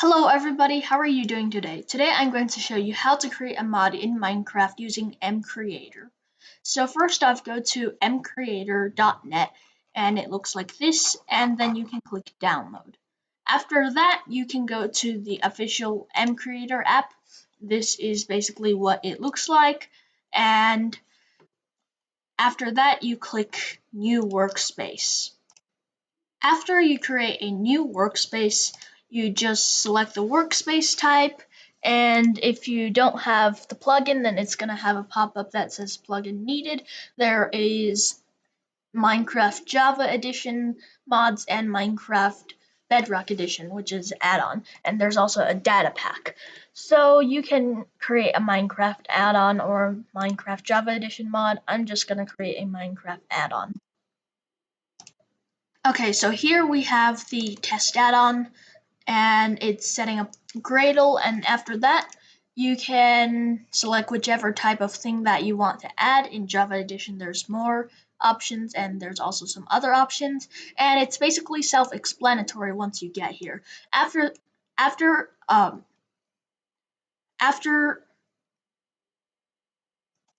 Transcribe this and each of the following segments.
Hello everybody, how are you doing today? Today I'm going to show you how to create a mod in Minecraft using mcreator. So first off, go to mcreator.net and it looks like this, and then you can click download. After that, you can go to the official mcreator app. This is basically what it looks like, and after that you click new workspace. After you create a new workspace, you just select the workspace type, and if you don't have the plugin, then it's going to have a pop-up that says plugin needed. There is Minecraft Java Edition mods and Minecraft Bedrock Edition, which is add-on, and there's also a data pack. So you can create a Minecraft add-on or Minecraft Java Edition mod. I'm just going to create a Minecraft add-on. Okay, so here we have the test add-on, and it's setting up Gradle, and after that you can select whichever type of thing that you want to add. In Java Edition there's more options and there's also some other options, and it's basically self-explanatory once you get here. After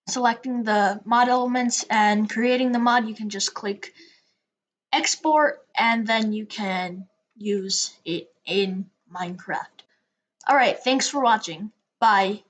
selecting the mod elements and creating the mod, you can just click export, and then you can use it in Minecraft. Alright, thanks for watching. Bye.